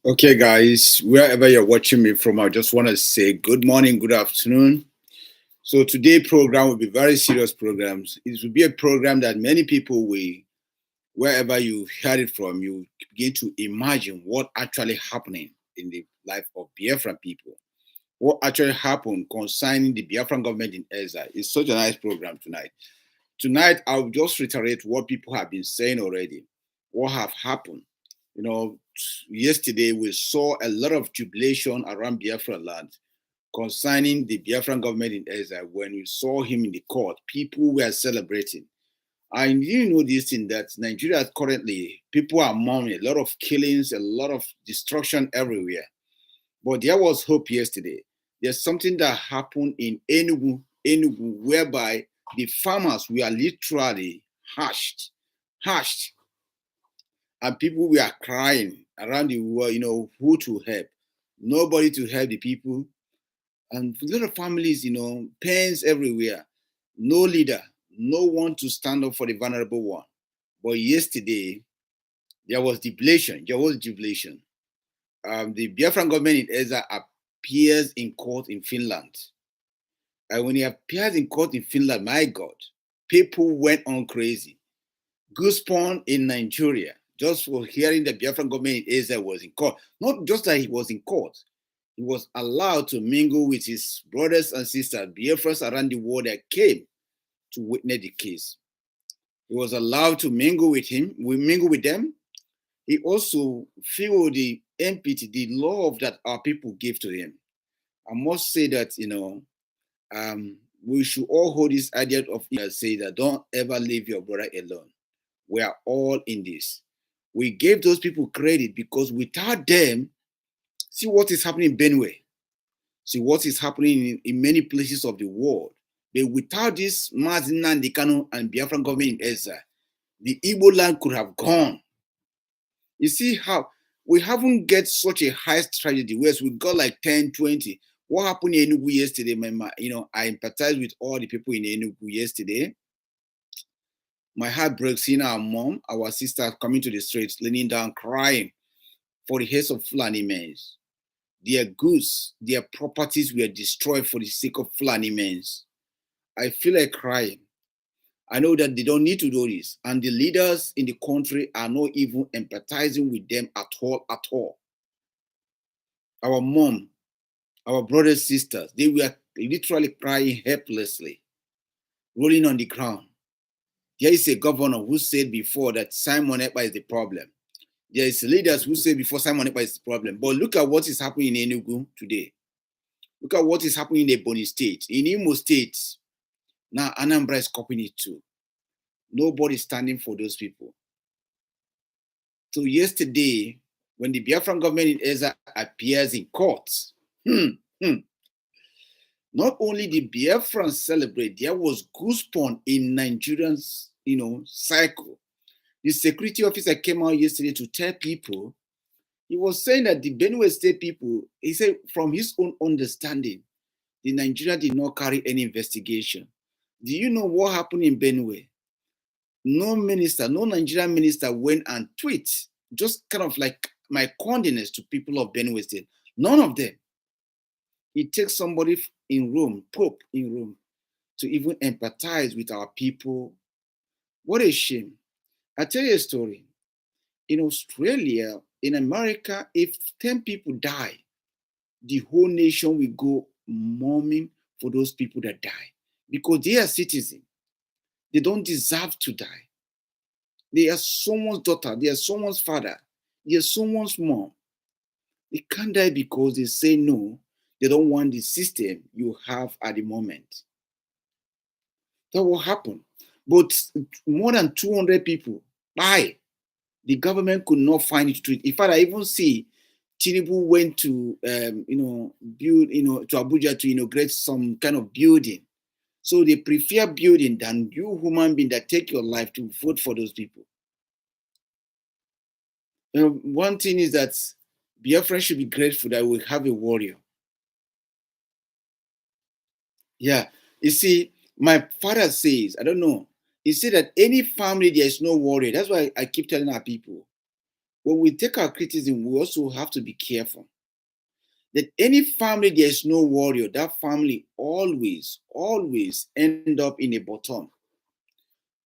Okay, guys, wherever you're watching me from, I just want to say good morning, good afternoon. So today program will be very serious programs. It will be a program that many people will, wherever you heard it from, you begin to imagine what actually happening in the life of Biafran people. What actually happened concerning the Biafran government in exile. It's such a nice program tonight. Tonight, I'll just reiterate what people have been saying already. What have happened? You know, yesterday we saw a lot of jubilation around Biafra land concerning the Biafran government in exile. When we saw him in the court, people were celebrating. I didn't know this thing that Nigeria currently, people are mourning, a lot of killings, a lot of destruction everywhere. But there was hope yesterday. There's something that happened in Enugu, whereby the farmers were literally hashed, and people were crying around the world, who to help. Nobody to help the people. And a lot of families, pains everywhere. No leader, no one to stand up for the vulnerable one. But yesterday, there was jubilation. The Biafran government in Ezra appears in court in Finland. And when he appears in court in Finland, my God, people went on crazy. Goosebumps in Nigeria, just for hearing the Biafran government in Ezra was in court. Not just that he was in court, he was allowed to mingle with his brothers and sisters, Biafrans around the world that came to witness the case. He was allowed to mingle with them. He also feel the empathy, the love that our people give to him. I must say that, we should all hold this idea of say that don't ever leave your brother alone. We are all in this. We gave those people credit because without them, see what is happening in Benue. See what is happening in many places of the world. But without this Mazi Njoku and Biafran government in Ezra, the Igbo land could have gone. You see how we haven't get such a high tragedy, whereas we got like 10, 20. What happened in Enugu yesterday, I empathize with all the people in Enugu yesterday. My heart breaks seeing our mom, our sister coming to the streets, leaning down, crying for the heads of Fulani men. Their goods, their properties were destroyed for the sake of Fulani men. I feel like crying. I know that they don't need to do this. And the leaders in the country are not even empathizing with them at all. Our mom, our brothers, sisters, they were literally crying helplessly, rolling on the ground. There is a governor who said before that Simon Ekpa is the problem. There is leaders who said before Simon Ekpa is the problem. But look at what is happening in Enugu today. Look at what is happening in Ebonyi State, in Imo State. Now Anambra is copying it too. Nobody's standing for those people. So yesterday, when the Biafran government in Ezra appears in court, not only the Biafrans celebrate, there was goosebumps in Nigerians, cycle. The security officer came out yesterday to tell people, he was saying that the Benue State people, he said from his own understanding, the Nigeria did not carry any investigation. Do you know what happened in Benue? No Nigerian minister went and tweet, just kind of like my condolence to people of Benue State. None of them. It takes somebody in Rome, Pope in Rome, to even empathize with our people. What a shame. I'll tell you a story. In Australia, in America, if 10 people die, the whole nation will go mourning for those people that die because they are citizens. They don't deserve to die. They are someone's daughter. They are someone's father. They are someone's mom. They can't die because they say no. They don't want the system you have at the moment. That will happen. But more than 200 people die. The government could not find it to it. In fact, I even see Tinubu went to, build, to Abuja to inaugurate some kind of building. So they prefer building than you human being that take your life to vote for those people. One thing is that Biafra should be grateful that we have a warrior. Yeah, you see, my father says, I don't know, he said that any family there is no warrior. That's why I keep telling our people, when we take our criticism, we also have to be careful that any family there is no warrior, that family always end up in a bottom.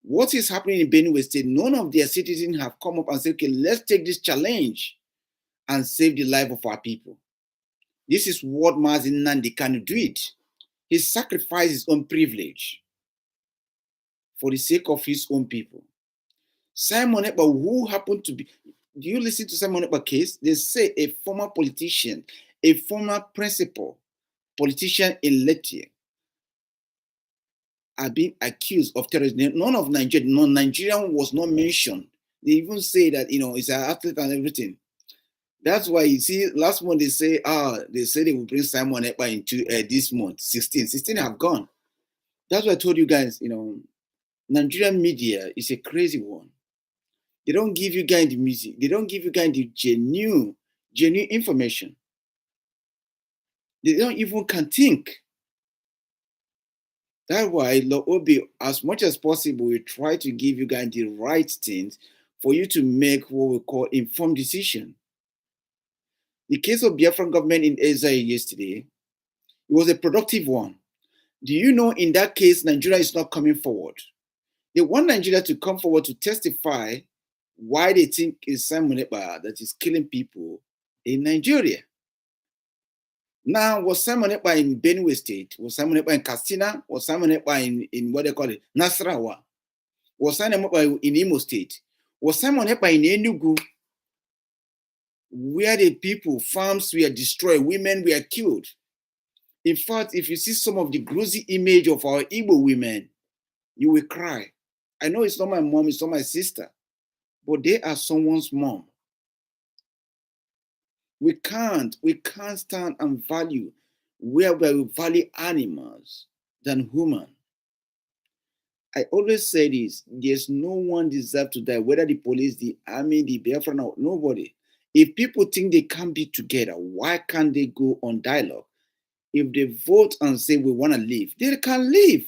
What is happening in Benue State? None of their citizens have come up and said, okay, let's take this challenge and save the life of our people. This is what Mazi Nandi can do it. He sacrificed his own privilege for the sake of his own people. Simon Ekpa, who happened to be, do you listen to Simon Ekpa case? They say a former politician, a former principal politician in Lahti are being accused of terrorism. None of Nigerian was not mentioned. They even say that, it's an athlete and everything. That's why you see, last month they say they will bring Simon Ekpa into this month, 16 have gone. That's why I told you guys, Nigerian media is a crazy one. They don't give you guys the music. They don't give you guys the genuine information. They don't even can think. That's why Obi, as much as possible, we try to give you guys the right things for you to make what we call informed decision. The case of Biafran government in Israel yesterday, it was a productive one. Do you know in that case, Nigeria is not coming forward? They want Nigeria to come forward to testify why they think it's Simon Ekpa that is killing people in Nigeria. Now, was Simon Ekpa in Benue State? Was Simon Ekpa in Katsina? Was Simon Ekpa in what they call it, Nasarawa? Was Simon Ekpa in Imo State? Was Simon Ekpa in Enugu, where the people, farms were destroyed, women were killed? In fact, if you see some of the grossy image of our Igbo women, you will cry. I know it's not my mom, it's not my sister, but they are someone's mom. We can't stand and value whereby we value animals than human. I always say this, there's no one deserves to die, whether the police, the army, the Biafran, nobody. If people think they can't be together, why can't they go on dialogue? If they vote and say we want to leave, they can leave.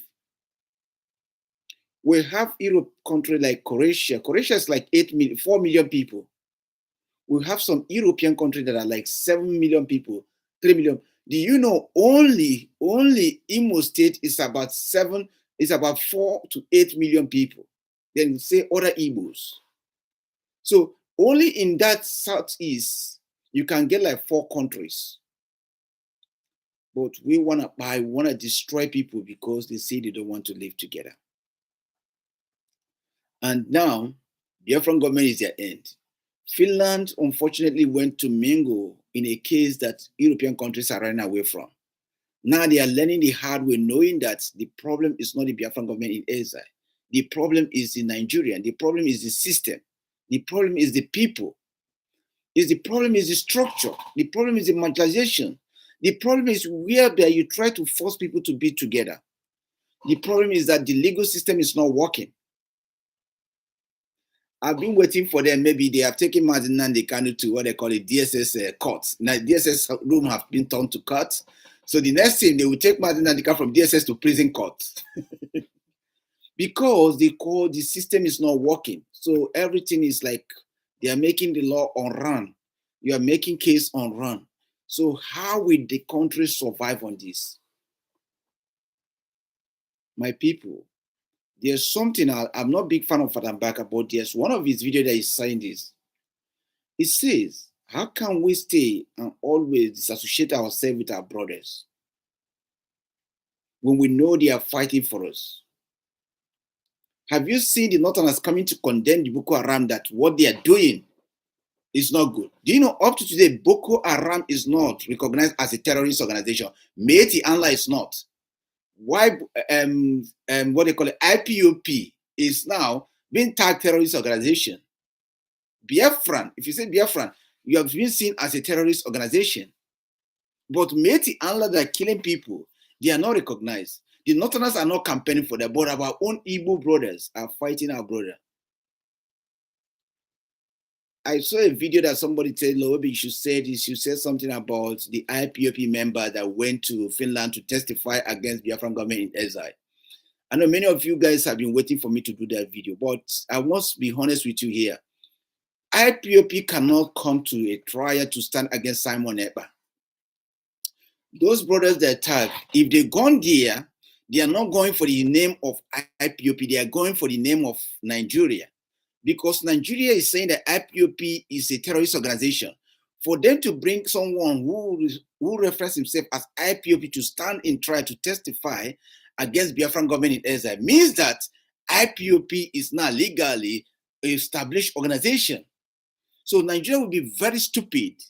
We have Europe country like Croatia. Croatia is like 4 million people. We have some European countries that are like 7 million people, 3 million. Do you know only Imo State is about 4 to 8 million people. Then say other Igbos. So only in that southeast, you can get like 4 countries. But we want to destroy people because they say they don't want to live together. And now, Biafran government is their end. Finland, unfortunately, went to mingle in a case that European countries are running away from. Now they are learning the hard way, knowing that the problem is not the Biafran government in Israel. The problem is the Nigerian. The problem is the system. The problem is the people. The problem is the structure. The problem is the marginalization. The problem is whereby you try to force people to be together. The problem is that the legal system is not working. I've been waiting for them. Maybe they have taken Mazi Nandi to what they call it DSS courts. Now DSS room have been turned to courts. So the next thing they will take Mazi Nandi from DSS to prison court. Because they call the system is not working. So everything is like they are making the law on run. You are making case on run. So how will the country survive on this? My people, there's something, I'm not a big fan of Adam Baka, but there's one of his videos that is saying this. It says, how can we stay and always disassociate ourselves with our brothers when we know they are fighting for us? Have you seen the Northerners coming to condemn the Boko Haram that what they are doing is not good? Do you know up to today, Boko Haram is not recognized as a terrorist organization. Meiti Allah is not. Why what they call it, IPOP is now being tagged terrorist organization. Biafran, if you say Biafran, you have been seen as a terrorist organization. But Meiti Allah that are killing people, they are not recognized. The Northerners are not campaigning for them, but our own Igbo brothers are fighting our brother. I saw a video that somebody said, Lobi, you should say this. You said something about the IPOP member that went to Finland to testify against Biafran government in exile. I know many of you guys have been waiting for me to do that video, but I must be honest with you here. IPOP cannot come to a trial to stand against Simon Ekpa. Those brothers that attack, if they gone there, they are not going for the name of IPOP, they are going for the name of Nigeria. Because Nigeria is saying that IPOP is a terrorist organization. For them to bring someone who refers himself as IPOP to stand in trial to testify against Biafran government in exile means that IPOP is now legally established organization. So Nigeria will be very stupid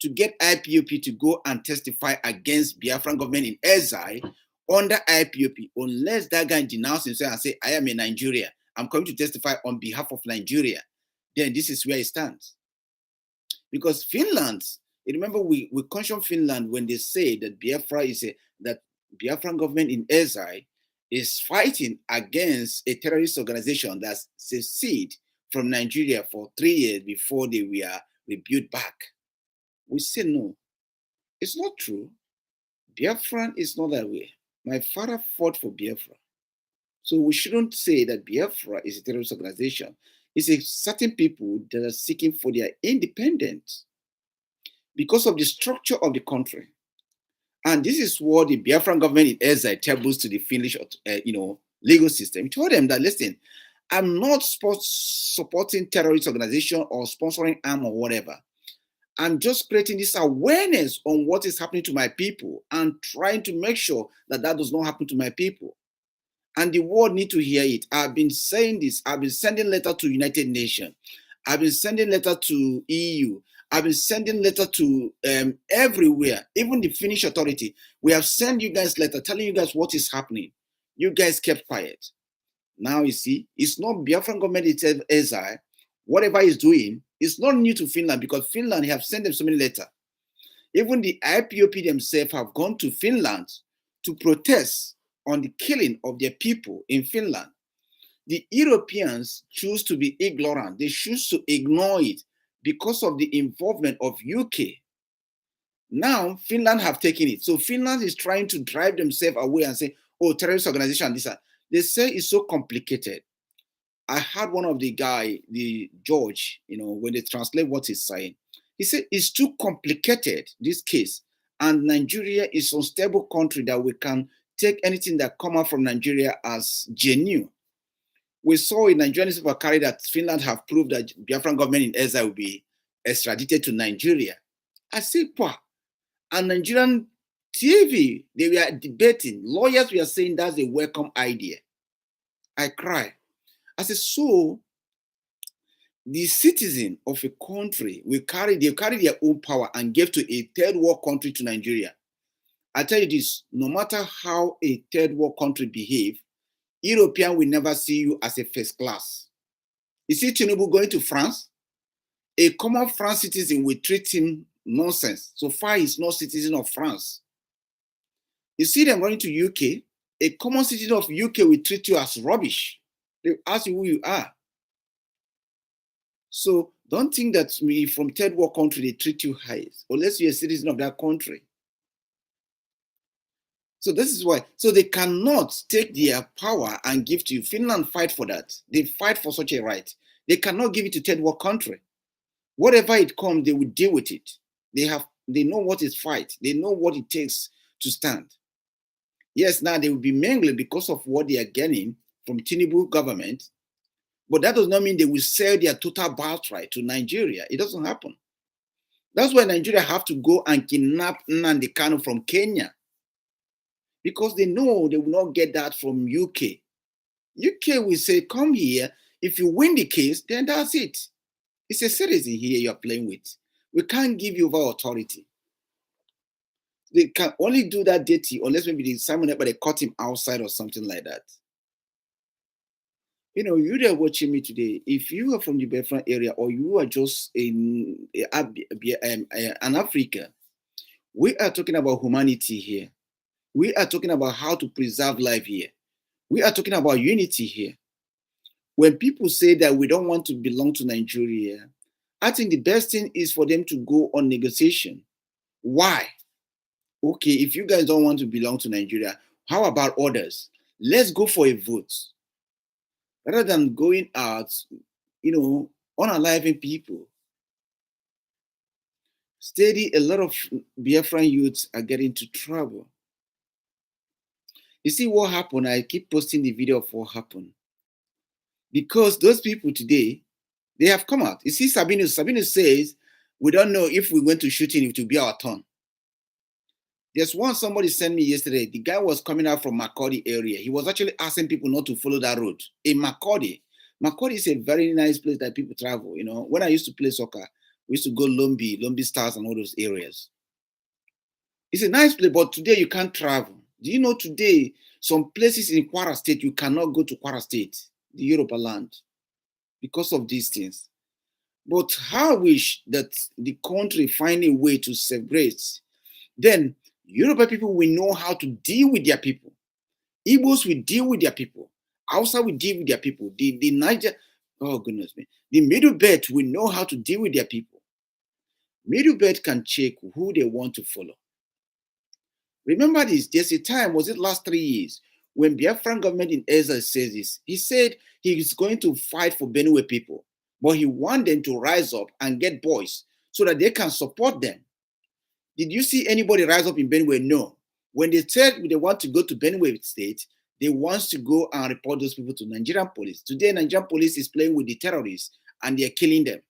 to get IPOP to go and testify against Biafran government in exile under IPOP, unless that guy denounce himself and say, I am a Nigerian. I'm coming to testify on behalf of Nigeria. Then this is where it stands. Because Finland, remember we caution Finland when they say that Biafra that Biafran government in exile is fighting against a terrorist organization that seceded from Nigeria for 3 years before they were rebuilt back. We say no, it's not true. Biafran is not that way. My father fought for Biafra. So we shouldn't say that Biafra is a terrorist organization. It's a certain people that are seeking for their independence because of the structure of the country. And this is what the Biafran government in exile tables to the Finnish, legal system. He told them that, listen, I'm not supporting terrorist organization or sponsoring arm or whatever. I'm just creating this awareness on what is happening to my people and trying to make sure that that does not happen to my people. And the world need to hear it. I've been saying this. I've been sending letter to United Nations. I've been sending letter to EU. I've been sending letter to everywhere, even the Finnish Authority. We have sent you guys letter telling you guys what is happening. You guys kept quiet. Now you see, it's not Biafran government itself exile. Whatever is doing, it's not new to Finland because Finland have sent them so many letters. Even the IPOP themselves have gone to Finland to protest on the killing of their people in Finland. The Europeans choose to be ignorant. They choose to ignore it because of the involvement of UK. Now, Finland have taken it. So Finland is trying to drive themselves away and say, oh, terrorist organization, this. They say it's so complicated. I had one of the guy, the judge, when they translate what he's saying, he said it's too complicated, this case. And Nigeria is an unstable country that we can take anything that come out from Nigeria as genuine. We saw in Nigerian newspaper carry that Finland have proved that Biafran government in exile will be extradited to Nigeria. I say, and Nigerian TV, they were debating. Lawyers were saying that's a welcome idea. I cry. I said, so the citizen of a country will carry their own power and give to a third world country to Nigeria. I tell you this, no matter how a third world country behave, European will never see you as a first class. You see Tinubu going to France? A common France citizen will treat him nonsense. So far, he's not citizen of France. You see them going to UK, a common citizen of UK will treat you as rubbish. They ask you who you are. So don't think that from third world country, they treat you high, unless you're a citizen of that country. So this is why. So they cannot take their power and give to you. Finland fight for that. They fight for such a right. They cannot give it to third world country. Whatever it comes, they will deal with it. They know what is fight. They know what it takes to stand. Yes, now they will be mangling because of what they are getting from Tinubu government, but that does not mean they will sell their total birthright to Nigeria. It doesn't happen. That's why Nigeria have to go and kidnap Nnamdi Kanu from Kenya, because they know they will not get that from UK. UK will say, come here. If you win the case, then that's it. It's a citizen here you're playing with. We can't give you over authority. They can only do that dirty unless maybe the Simon Ekpa, they caught him outside or something like that. You that are watching me today, if you are from the Biafran area or you are just in an African, we are talking about humanity here. We are talking about how to preserve life here. We are talking about unity here. When people say that we don't want to belong to Nigeria, I think the best thing is for them to go on negotiation. Why? Okay, if you guys don't want to belong to Nigeria, how about others? Let's go for a vote. Rather than going out, unaliving people. Steady, a lot of Biafran youths are getting into trouble. You see what happened? I keep posting the video of what happened. Because those people today, they have come out. You see, Sabinus says, we don't know if we're going to shoot him, it will be our turn. There's one somebody sent me yesterday. The guy was coming out from Makurdi area. He was actually asking people not to follow that road. In Makurdi, Makurdi is a very nice place that people travel. You know, when I used to play soccer, we used to go Lumbi Stars and all those areas. It's a nice place, but today you can't travel. Do you know today, some places in Kwara State, you cannot go to Kwara State, the Yoruba land, because of these things. But how I wish that the country find a way to separate. Then Yoruba people will know how to deal with their people. Igbos will deal with their people. Hausa will deal with their people. The Niger, oh goodness me, the Middle Belt will know how to deal with their people. Middle Belt can check who they want to follow. Remember this, there's a time, was it last 3 years, when Biafran government in Ezra says this, he said he is going to fight for Benue people, but he wants them to rise up and get boys so that they can support them. Did you see anybody rise up in Benue? No. When they said they want to go to Benue State, they want to go and report those people to Nigerian police. Today, Nigerian police is playing with the terrorists and they're killing them.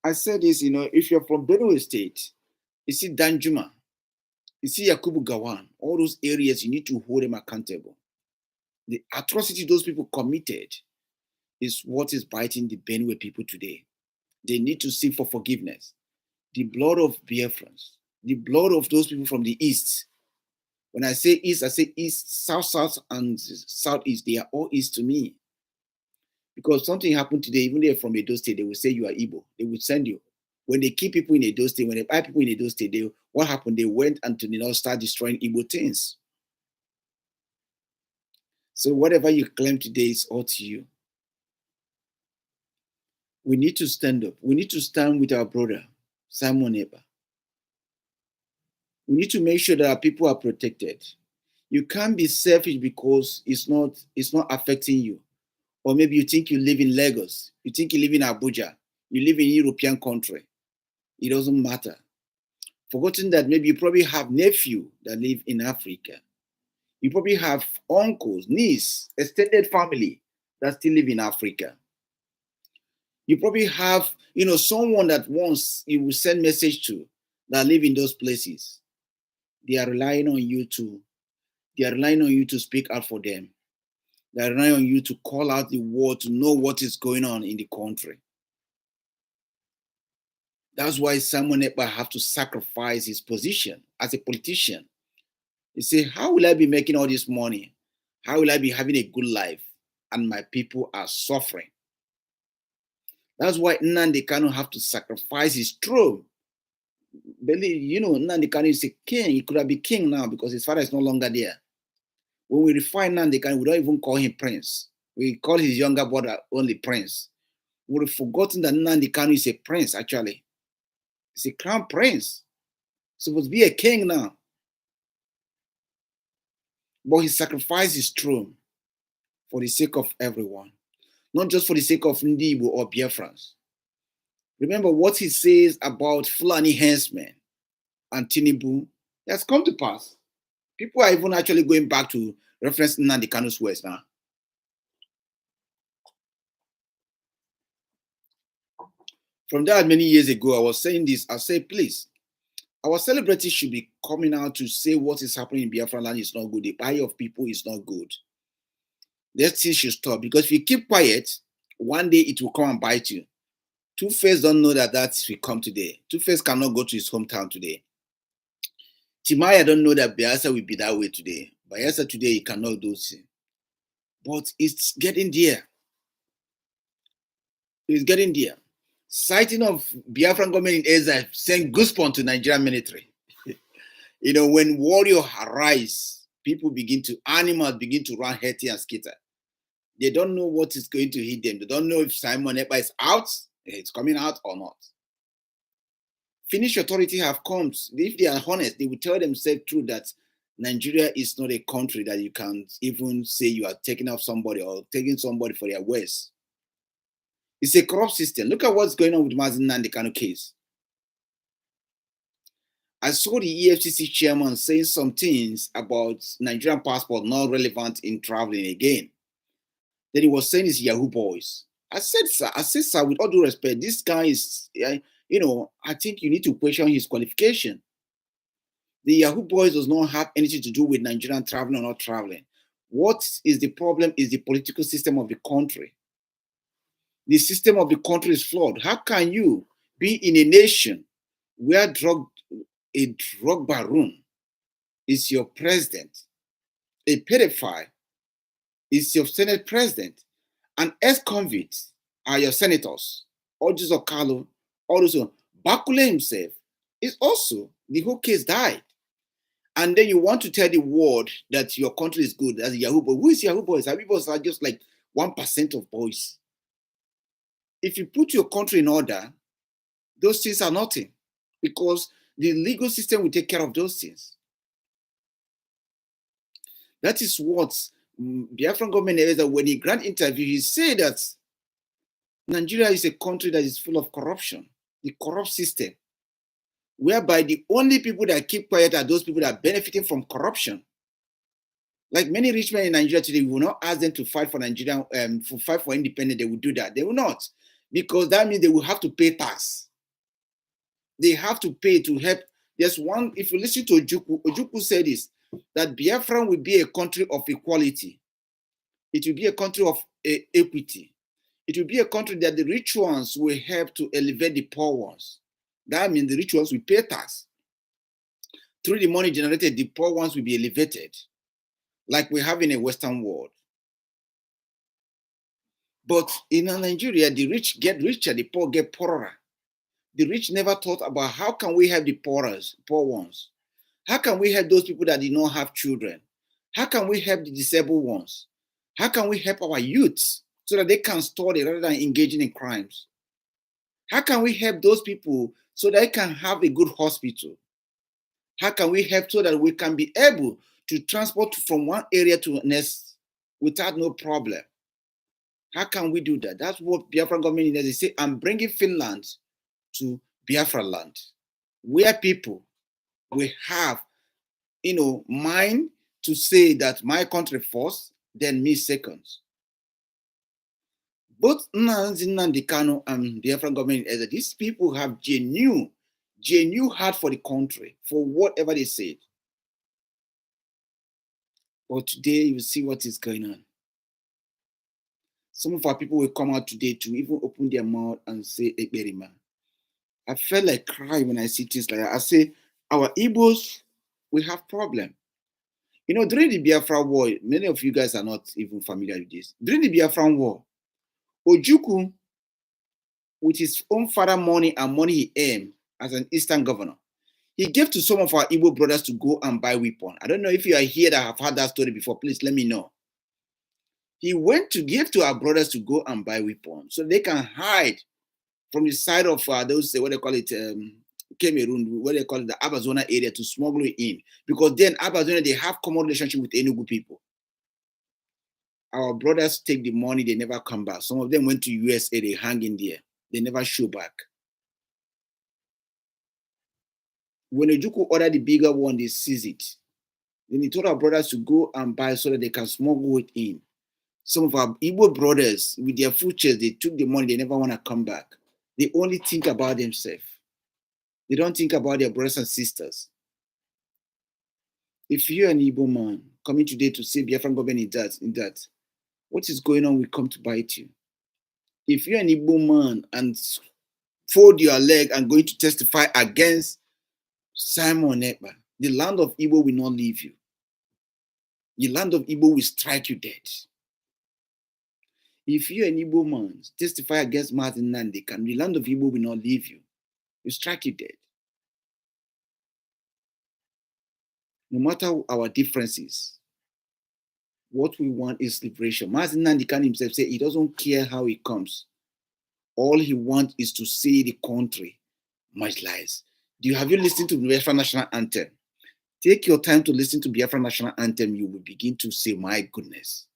I said this, you know, if you're from Benue State, you see Danjuma, you see Yakubu Gawan, all those areas, you need to hold them accountable. The atrocity those people committed is what is biting the Benue people today. They need to seek for forgiveness. The blood of Biafrans, the blood of those people from the East. When I say East, I say East, South, and Southeast. They are all East to me. Because something happened today, even if from Edo State, they will say you are Igbo. They will send you. When they keep people in Edo State, when they buy people in Edo State, what happened? They went and to start destroying Igbo things. So whatever you claim today is all to you. We need to stand up. We need to stand with our brother, Simon Ekpa. We need to make sure that our people are protected. You can't be selfish because it's not affecting you. Or maybe you think you live in Lagos, you think you live in Abuja, you live in a European country. It doesn't matter. Forgetting that maybe you probably have nephew that live in Africa. You probably have uncles, niece, extended family that still live in Africa. You probably have, someone that once you will send message to that live in those places. They are relying on you to speak out for them. They are relying on you to call out the word to know what is going on in the country. That's why Simon Ekpa have to sacrifice his position as a politician. He say, how will I be making all this money? How will I be having a good life? And my people are suffering. That's why Nnamdi Kanu have to sacrifice his throne. Believe, Nnamdi Kanu is a king. He could have been king now because his father is no longer there. When we refine Nnamdi Kanu, we don't even call him prince. We call his younger brother only prince. We've forgotten that Nnamdi Kanu is a prince, actually. He's a crown prince. Supposed to be a king now. But he sacrificed his throne for the sake of everyone. Not just for the sake of Ndibo or Biafrans. Remember what he says about Fulani henchmen and Tinubu has come to pass. People are even actually going back to reference Nnamdi Kanu's words now. From that many years ago, I was saying this. I said, please, our celebrities should be coming out to say what is happening in Biafra land is not good. The buy of people is not good. That thing should stop because if you keep quiet, one day it will come and bite you. Two-Face don't know that will come today. Two-Face cannot go to his hometown today. Timaya don't know that Biafra will be that way today. Biafra today, he cannot do it. But it's getting there. It's getting there. Sighting of Biafran government in Ezra sent goosebumps to Nigerian military. When warriors arise, animals begin to run healthy and skitter. They don't know what is going to hit them. They don't know if Simon Ekpa is out, it's coming out or not. Finnish Authority have come. If they are honest, they will tell themselves true that Nigeria is not a country that you can even say you are taking off somebody or taking somebody for their words. It's a corrupt system. Look at what's going on with Mazi Simon Njoku case. I saw the EFCC chairman saying some things about Nigerian passport not relevant in traveling again. Then he was saying it's Yahoo boys. I said, sir, with all due respect, this guy is, I think you need to question his qualification. The Yahoo boys does not have anything to do with Nigerian traveling or not traveling. What is the problem is the political system of the country. The system of the country is flawed. How can you be in a nation where a drug baron is your president, a pedophile is your Senate president, and ex-convicts are your senators, Orjus Okalo, also Bakule himself is also, the whole case died. And then you want to tell the world that your country is good as a Yahoo boy. Who is Yahoo boys? Yahoo boys are just like 1% of boys. If you put your country in order, those things are nothing because the legal system will take care of those things. That is what Biafran government is that when he grant interview, he said that Nigeria is a country that is full of corruption, the corrupt system, whereby the only people that keep quiet are those people that are benefiting from corruption. Like many rich men in Nigeria today, we will not ask them to fight for Nigeria, fight for independence. They will do that. They will not, because that means they will have to pay tax. They have to pay to help. There's one, if you listen to Ojukwu said this, that Biafra will be a country of equality. It will be a country of equity. It will be a country that the rich ones will help to elevate the poor ones. That means the rich ones will pay tax. Through the money generated, the poor ones will be elevated, like we have in a Western world. But in Nigeria, the rich get richer, the poor get poorer. The rich never thought about how can we help the poor ones? How can we help those people that did not have children? How can we help the disabled ones? How can we help our youths so that they can study rather than engaging in crimes? How can we help those people so that they can have a good hospital? How can we help so that we can be able to transport from one area to the next without no problem? How can we do that? That's what Biafran government is. They say, I'm bringing Finland to Biafra land, where people will have, mind to say that my country first, then me second. Both Mazi Simon Njoku and Biafran government is that these people have genuine heart for the country, for whatever they said. But today you see what is going on. Some of our people will come out today to even open their mouth and say Ekperima. I felt like crying when I see things like that. I say, our Igbos, we have problem. During the Biafra war, many of you guys are not even familiar with this. During the Biafran war, Ojukwu, with his own father money and money he earned as an Eastern governor, he gave to some of our Igbo brothers to go and buy weapons. I don't know if you are here that have heard that story before. Please let me know. He went to give to our brothers to go and buy weapons so they can hide from the side of those, what they call it, Cameroon, what they call it, the Abazona area, to smuggle it in. Because then Abazona, they have common relationship with Enugu people. Our brothers take the money, they never come back. Some of them went to USA, they hang in there. They never show back. When Ojukwu ordered the bigger one, they seize it. Then he told our brothers to go and buy so that they can smuggle it in. Some of our Igbo brothers, with their full chest, they took the money, they never want to come back. They only think about themselves. They don't think about their brothers and sisters. If you're an Igbo man coming today to say Biafran government in that, what is going on will come to bite you. If you're an Igbo man and fold your leg and going to testify against Simon N.Ekpa, the land of Igbo will not leave you. The land of Igbo will strike you dead. If you're an Igbo man, testify against Mazi Simon Njoku, the land of Igbo will not leave you. You strike you dead. No matter our differences, what we want is liberation. Mazi Simon Njoku himself said he doesn't care how it comes. All he wants is to see the country marginalized. Have you listened to the Biafra National Anthem? Take your time to listen to Biafra National Anthem. You will begin to say, my goodness.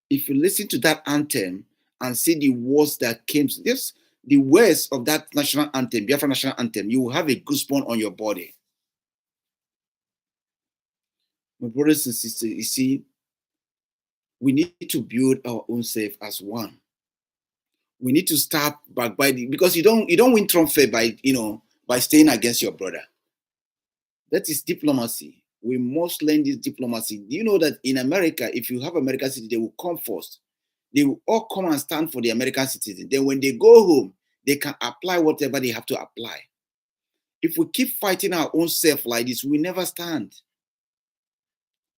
If you listen to that anthem and see the words that came. This the words of that national anthem, Biafra national anthem. You will have a goosebump on your body. My brothers and sisters, you see, we need to build our own self as one. We need to start backbiting, because you don't win trumpet by by staying against your brother. That is diplomacy. We must learn this diplomacy. Do you know that in America, if you have American citizen, they will come first. They will all come and stand for the American citizen. Then when they go home, they can apply whatever they have to apply. If we keep fighting our own self like this, we never stand.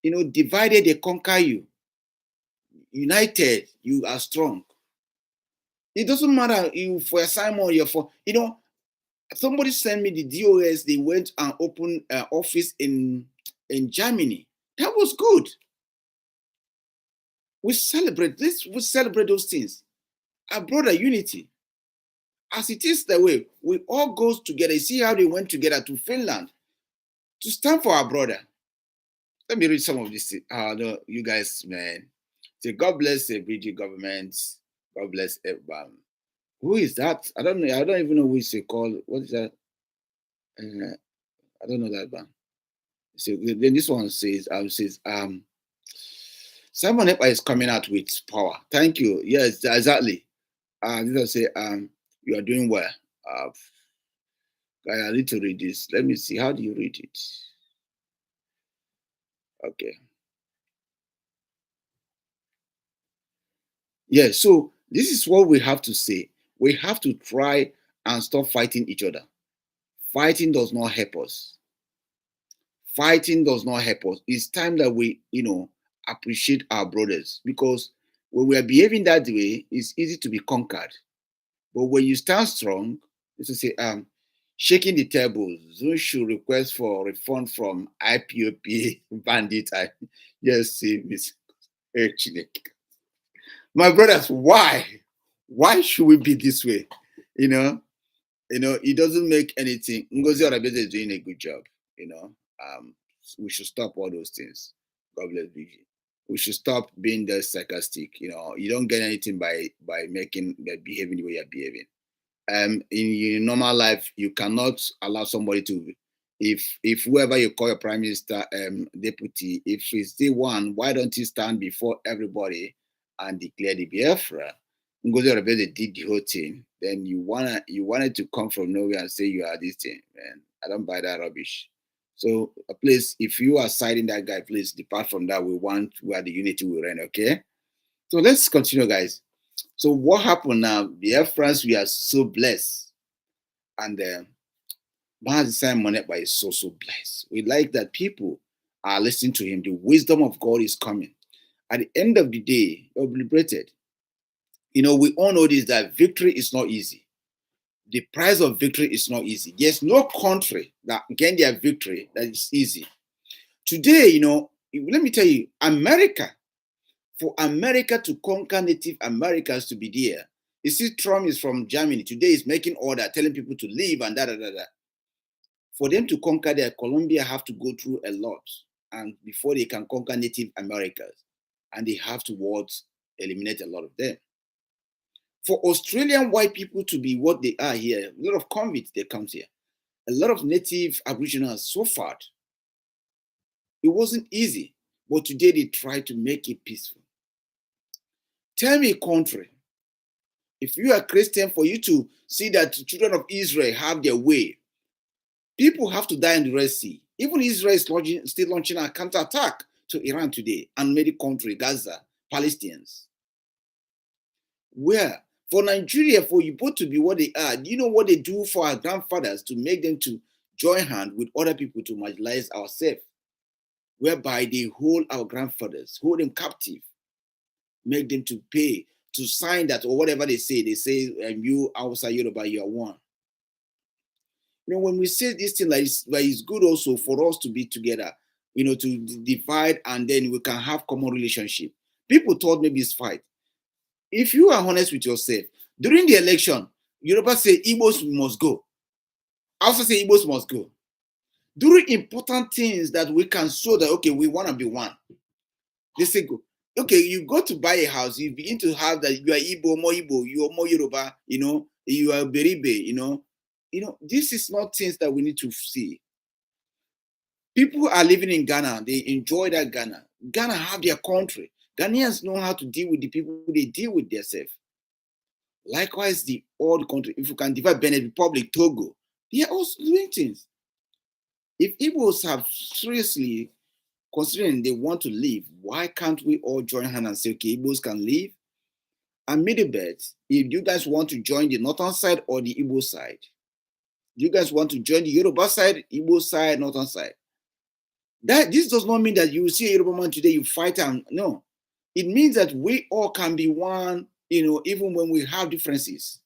Divided, they conquer you. United, you are strong. It doesn't matter if for Simon, you're for, somebody sent me the DOS. They went and opened an office in Germany. That was good. We celebrate this. We celebrate those things. Our brother unity. As it is the way, we all go together. You see how they went together to Finland to stand for our brother. Let me read some of this. No, you guys, man. Say, God bless the British government. God bless everyone. Who is that? I don't know. I don't even know who is called. What is that? I don't know that one. So then this one says, Simon Ekpa is coming out with power. Thank you. Yes, exactly. This will say, you are doing well. I need to read this. Let me see. How do you read it? Okay. Yeah, so this is what we have to say. We have to try and stop fighting each other. Fighting does not help us. Fighting does not help us. It's time that we, appreciate our brothers, because when we are behaving that way, it's easy to be conquered. But when you stand strong, it's to say, shaking the tables, Zoom should request for refund from IPOP bandit. Yes, see, Miss my brothers, why? Why should we be this way? It doesn't make anything. Ngozi Orabeze is doing a good job. We should stop all those things. God bless you. We should stop being that sarcastic. You don't get anything by behaving the way you're behaving. In your normal life, you cannot allow somebody to, if whoever you call your prime minister, deputy, if it's the one, why don't you stand before everybody and declare the Biafra? Ngozi Orabeze did the whole thing. Then you wanted to come from nowhere and say you are this thing, man. I don't buy that rubbish. So please, if you are siding that guy, please depart from that. We want where the unity will reign, okay? So let's continue, guys. So what happened now? Biafrans, we are so blessed. And Mazi Simon N.Ekpa is so blessed. We like that people are listening to him. The wisdom of God is coming. At the end of the day, you're liberated. We all know this, that victory is not easy. The price of victory is not easy. There's no country that gain their victory that is easy. Today, let me tell you, for America to conquer Native Americans to be there, you see, Trump is from Germany. Today is making order, telling people to leave and da. For them to conquer their Colombia have to go through a lot, and before they can conquer Native Americans, and they have to eliminate a lot of them. For Australian white people to be what they are here, a lot of convicts, they come here. A lot of native Aboriginals suffered. It wasn't easy, but today they try to make it peaceful. Tell me, country, if you are Christian, for you to see that the children of Israel have their way, people have to die in the Red Sea. Even Israel is still launching a counterattack to Iran today, and many countries, Gaza, Palestinians. Where? For Nigeria, for you both to be what they are, do you know what they do for our grandfathers to make them to join hands with other people to marginalize ourselves? Whereby they hold our grandfathers, hold them captive, make them to pay, to sign that, or whatever they say. They say, you outside Yoruba, you are one. When we say this thing like this, it's good also for us to be together, to divide, and then we can have common relationship. People thought maybe it's fight. If you are honest with yourself, during the election, Yoruba say Igbos must go. I also say Igbos must go. During important things that we can show that, okay, we want to be one, they say go. okay, you go to buy a house, you begin to have that you are Igbo, you are more Yoruba, you are Beribe, this is not things that we need to see. People are living in Ghana, they enjoy that Ghana. Ghana have their country. Ghanaians know how to deal with the people they deal with themselves. Likewise, the old country, if you can divide Benin Republic, Togo, they are also doing things. If Igbos have seriously considering they want to leave, why can't we all join hands and say, okay, Igbos can leave? And middle belt, if you guys want to join the northern side or the Igbo side, you guys want to join the Yoruba side, Igbo side, northern side. This does not mean that you see a Yoruba man today, you fight and no. It means that we all can be one, even when we have differences.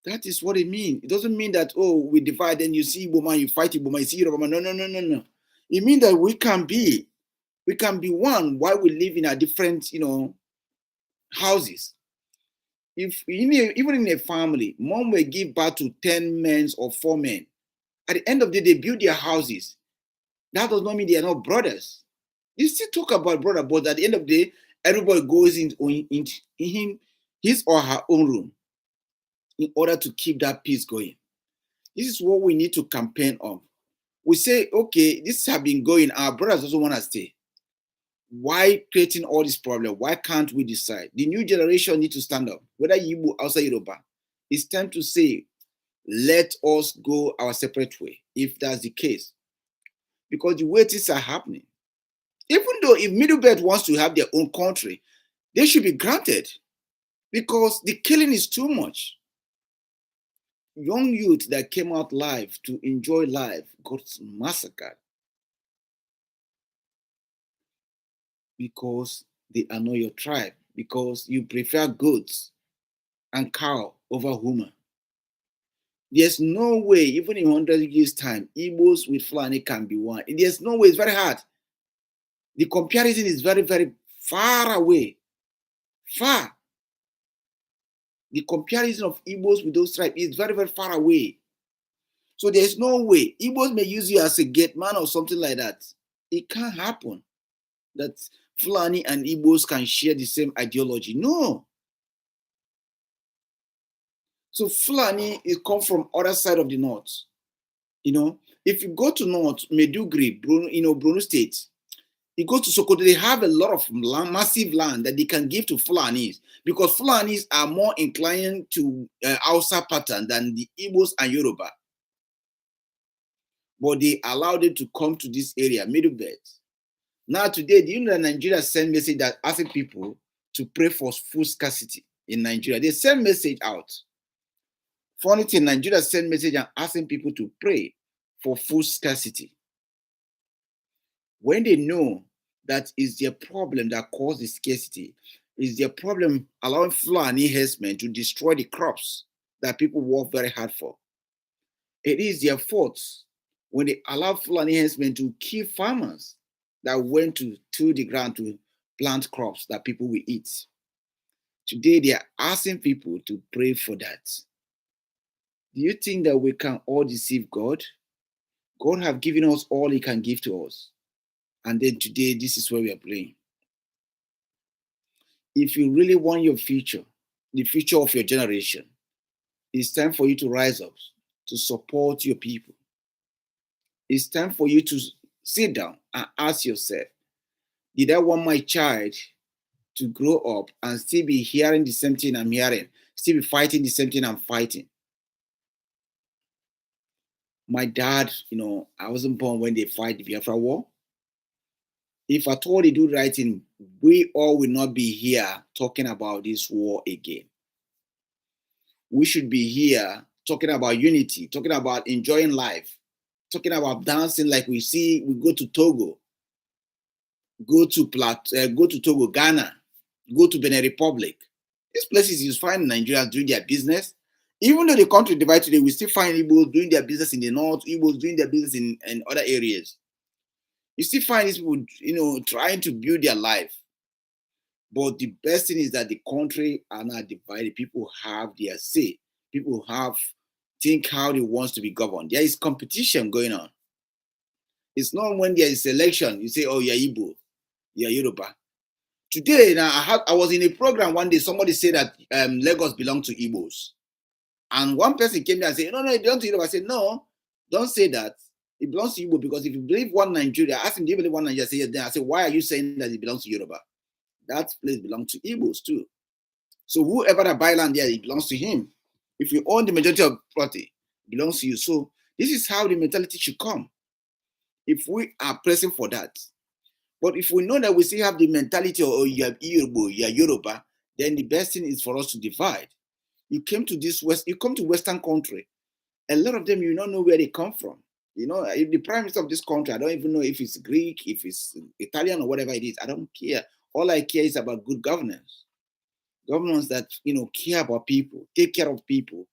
That is what it means. It doesn't mean that, we divide and you see Igbo man, you fight Igbo man, you see Yoruba man. No. It means that we can be one while we live in a different, houses. If even in a family, mom will give birth to 10 men or 4 men. At the end of the day, they build their houses. That does not mean they are not brothers. You still talk about brother, but at the end of the day, everybody goes in his or her own room in order to keep that peace going. This is what we need to campaign on. We say, okay, this has been going. Our brothers also want to stay. Why creating all this problem? Why can't we decide? The new generation need to stand up, whether Igbo outside Yoruba. It's time to say, let us go our separate way, if that's the case. Because the way things are happening, even though if Middle Belt wants to have their own country, they should be granted because the killing is too much. Young youth that came out live to enjoy life got massacred because they are not your tribe, because you prefer goats and cow over human. There's no way, even in 100 years' time, Igbos with Fulani can be one. There's no way, it's very hard. The comparison is very, very far away. Far. The comparison of Igbos with those tribes is very, very far away. So there's no way. Igbos may use you as a gate man or something like that. It can't happen that Fulani and Igbos can share the same ideology. No. So Fulani is come from other side of the north. If you go to north, Meduguri, Bruno State, you go to Sokoto, they have a lot of massive land that they can give to Fulanis because Fulanis are more inclined to Hausa pattern than the Igbos and Yoruba. But they allowed them to come to this area, Middle Belt. Now today, do you know that Nigeria send message that asking people to pray for food scarcity in Nigeria? They send message out. Funny thing, Nigeria send message and asking people to pray for food scarcity. When they know that is their problem that caused the scarcity, is their problem allowing Fulani herdsmen to destroy the crops that people work very hard for. It is their fault when they allow Fulani herdsmen to kill farmers that went to the ground to plant crops that people will eat. Today, they are asking people to pray for that. Do you think that we can all deceive God? God have given us all he can give to us. And then today, this is where we are playing. If you really want your future, the future of your generation, it's time for you to rise up, to support your people. It's time for you to sit down and ask yourself, did I want my child to grow up and still be hearing the same thing I'm hearing, still be fighting the same thing I'm fighting? My dad, I wasn't born when they fight the Biafra war. If at all they do right thing, we all will not be here talking about this war again. We should be here talking about unity, talking about enjoying life, talking about dancing like we go to Togo, go to Togo, Ghana, go to Benin Republic. These places you find Nigerians doing their business. Even though the country divided today, we still find Igbos doing their business in the north, Igbos doing their business in other areas. You still find these people, trying to build their life. But the best thing is that the country are not divided. People have their say. People think how they want to be governed. There is competition going on. It's not when there is election, you say, oh, you're Igbo, you're Yoruba. Today, now I was in a program one day, somebody said that Lagos belongs to Igbos. And one person came there and said, no, it belongs to Yoruba. I said, no, don't say that. It belongs to Igbo, because if you believe one Nigeria, ask him, do you believe one Nigeria? I said, yes. Then I said, why are you saying that it belongs to Yoruba? That place belongs to Igbos too. So whoever that buy land there, it belongs to him. If you own the majority of property, it belongs to you. So this is how the mentality should come. If we are pressing for that. But if we know that we still have the mentality of, oh, you are Igbo, you are Yoruba, then the best thing is for us to divide. You come to Western country. A lot of them, you don't know where they come from. You know, if the prime minister of this country, I don't even know if it's Greek, if it's Italian or whatever it is. I don't care. All I care is about good governance. Governance that, care about people, take care of people,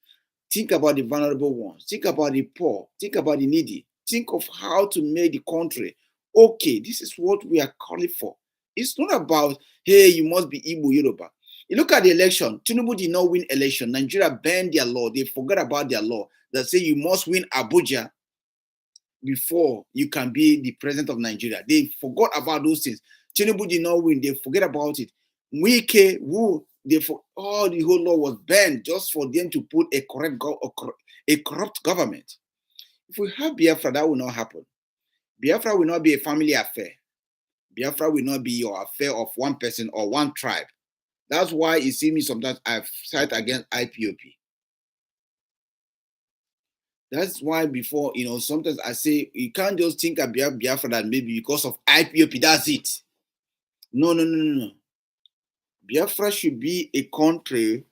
think about the vulnerable ones, think about the poor, think about the needy, think of how to make the country okay. This is what we are calling for. It's not about, hey, you must be Igbo, Yoruba. You look at the election, Tinubu did not win election. Nigeria banned their law. They forgot about their law that say you must win Abuja before you can be the president of Nigeria. They forgot about those things. Tinubu did not win. They forget about it. Wike, the whole law was banned just for them to put a corrupt government. If we have Biafra, that will not happen. Biafra will not be a family affair. Biafra will not be your affair of one person or one tribe. That's why you see me sometimes I fight against IPOP. That's why before, sometimes I say you can't just think of Biafra that maybe because of IPOP, that's it. No. Biafra should be a country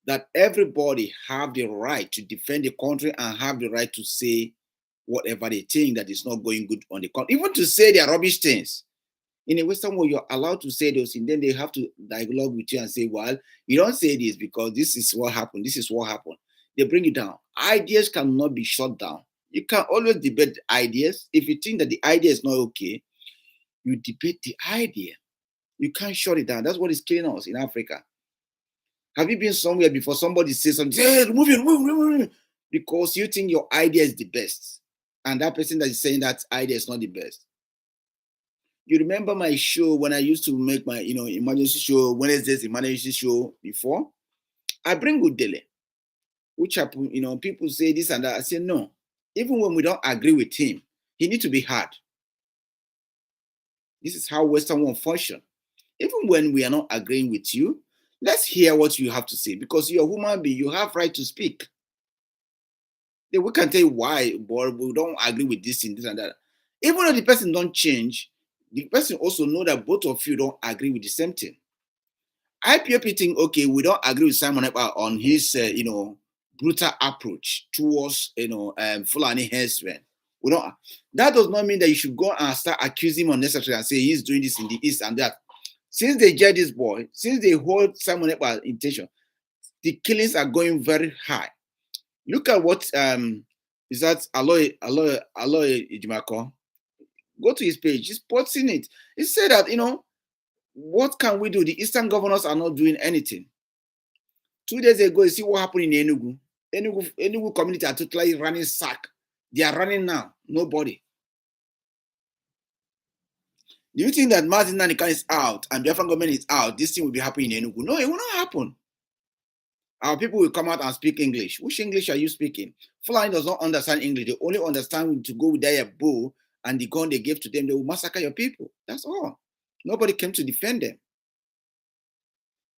that everybody have the right to defend the country and have the right to say whatever they think that is not going good on the country, even to say their rubbish things. In a Western world, you're allowed to say those things. Then they have to dialogue with you and say, well, you don't say this because this is what happened. This is what happened. They bring it down. Ideas cannot be shut down. You can always debate ideas. If you think that the idea is not okay, you debate the idea. You can't shut it down. That's what is killing us in Africa. Have you been somewhere before somebody says something, hey, move, because you think your idea is the best. And that person that is saying that idea is not the best. You remember my show when I used to make my, emergency show, Wednesday's emergency show before? I bring Udele, which happen, people say this and that. I say, no, even when we don't agree with him, he needs to be heard. This is how Western world function. Even when we are not agreeing with you, let's hear what you have to say, because you're a human being, you have right to speak. Then we can tell you why, but we don't agree with this and this and that. Even though the person don't change, the person also know that both of you don't agree with the same thing. IPOP think, okay, we don't agree with Simon Ekpa on his, brutal approach towards, Fulani herdsmen. We don't. That does not mean that you should go and start accusing him unnecessarily and say he's doing this in the east and that. Since they judge this boy, since they hold Simon Ekpa's intention, the killings are going very high. Look at what is that Aloy Ijimako. Go to his page. He's posting it. He said that, what can we do? The Eastern governors are not doing anything. 2 days ago, you see what happened in Enugu. Enugu community are totally running sack. They are running now. Nobody. Do you think that Mazi Simon Njoku Ekpa is out and Biafran government is out? This thing will be happening in Enugu? No, it will not happen. Our people will come out and speak English. Which English are you speaking? Fulani does not understand English. They only understand to go with their bow and the gun they gave to them. They will massacre your people. That's all. Nobody came to defend them.